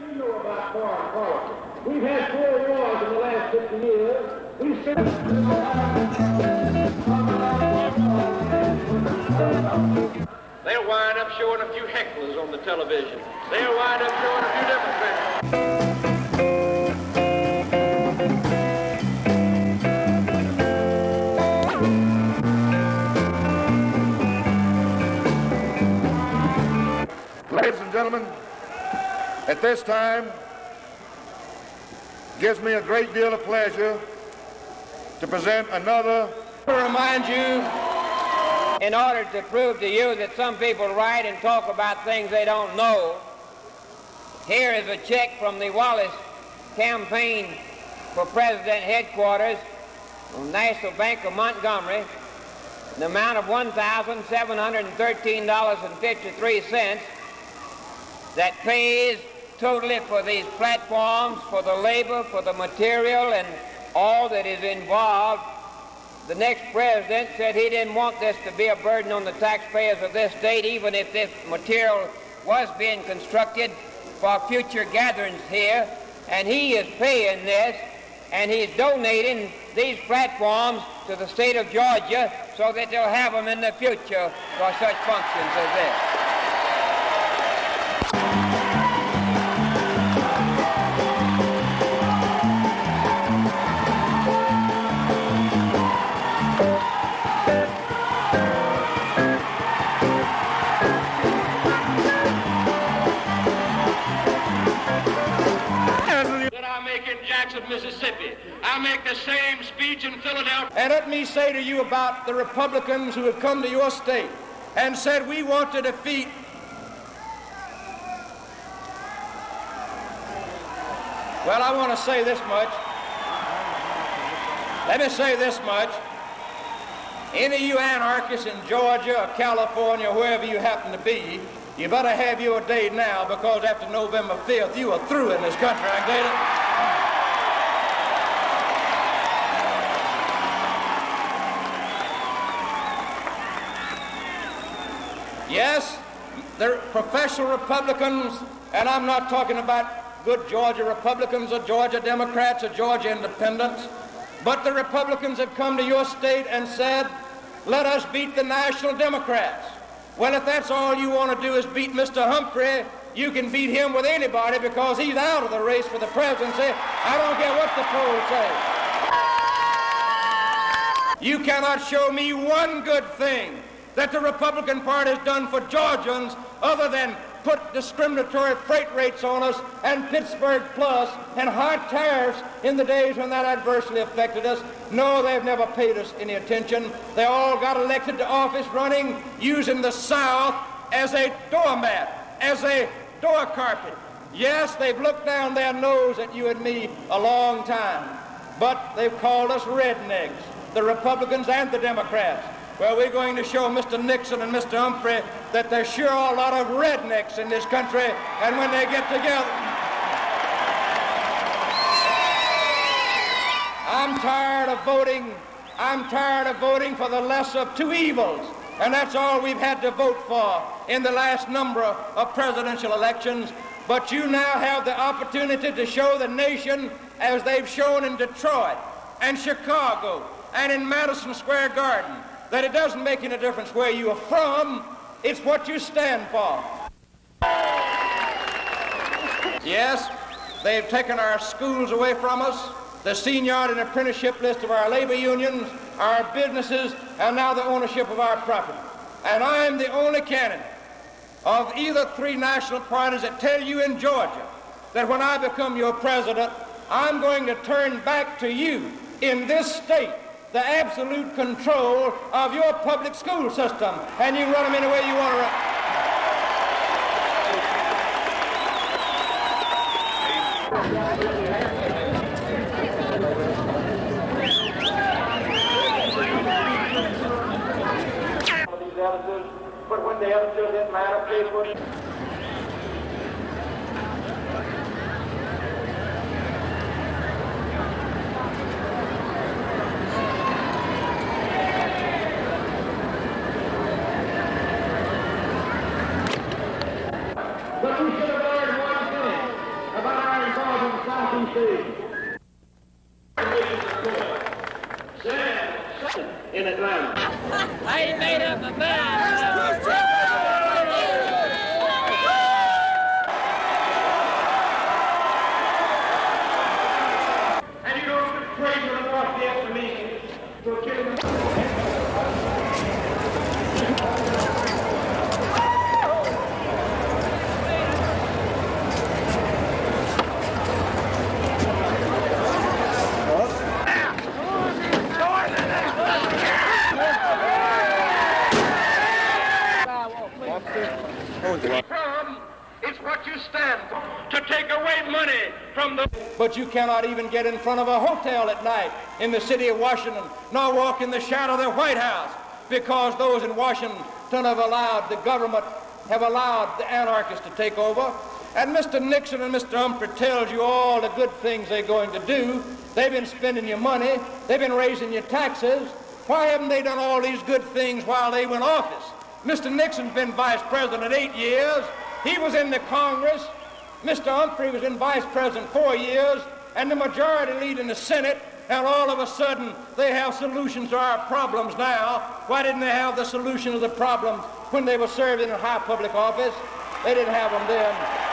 you know about foreign policy. We've had 4 wars in the last 50 years. We've spent... They'll wind up showing a few hecklers on the television. They'll wind up showing a few different things. Ladies and gentlemen, at this time, it gives me a great deal of pleasure to present another. To remind you, in order to prove to you that some people write and talk about things they don't know, here is a check from the Wallace campaign for president headquarters from National Bank of Montgomery, in the amount of $1,713.53 that pays totally for these platforms, for the labor, for the material, and all that is involved. The next president said he didn't want this to be a burden on the taxpayers of this state, even if this material was being constructed for future gatherings here. And he is paying this, and he's donating these platforms to the state of Georgia so that they'll have them in the future for such functions as this. Mississippi. I make the same speech in Philadelphia. And let me say to you about the Republicans who have come to your state and said we want to defeat well, I want to say this much. Let me say this much. Any of you anarchists in Georgia or California, wherever you happen to be, you better have your day now, because after November 5th, you are through in this country, I get it. Yes, they're professional Republicans, and I'm not talking about good Georgia Republicans or Georgia Democrats or Georgia Independents, but the Republicans have come to your state and said, let us beat the National Democrats. Well, if that's all you want to do is beat Mr. Humphrey, you can beat him with anybody because he's out of the race for the presidency. I don't care what the polls say. You cannot show me one good thing that the Republican Party has done for Georgians other than put discriminatory freight rates on us and Pittsburgh Plus and high tariffs in the days when that adversely affected us. No, they've never paid us any attention. They all got elected to office running using the South as a doormat, as a door carpet. Yes, they've looked down their nose at you and me a long time, but they've called us rednecks, the Republicans and the Democrats. Well, we're going to show Mr. Nixon and Mr. Humphrey that there's sure a lot of rednecks in this country, and when they get together... I'm tired of voting for the lesser of two evils, and that's all we've had to vote for in the last number of presidential elections. But you now have the opportunity to show the nation, as they've shown in Detroit and Chicago and in Madison Square Garden, that it doesn't make any difference where you are from, it's what you stand for. Yes, they've taken our schools away from us, the seniority and apprenticeship list of our labor unions, our businesses, and now the ownership of our property. And I am the only candidate of either three national parties that tell you in Georgia that when I become your president, I'm going to turn back to you in this state the absolute control of your public school system, and you run them any way you want to run. But when the editors didn't matter, please would. But we should have learned one thing. on stage. In Atlanta. I ain't made up my mind. And you know the praise of the Lord there for me to kill him. It's what you stand for, to take away money from the... But you cannot even get in front of a hotel at night in the city of Washington, nor walk in the shadow of the White House, because those in Washington have allowed the government, have allowed the anarchists to take over. And Mr. Nixon and Mr. Humphrey tells you all the good things they're going to do. They've been spending your money. They've been raising your taxes. Why haven't they done all these good things while they were in office? Mr. Nixon's been vice president 8 years. He was in the Congress. Mr. Humphrey was in vice president 4 years, and the majority lead in the Senate, and all of a sudden they have solutions to our problems now. Why didn't they have the solution to the problems when they were serving in high public office? They didn't have them then.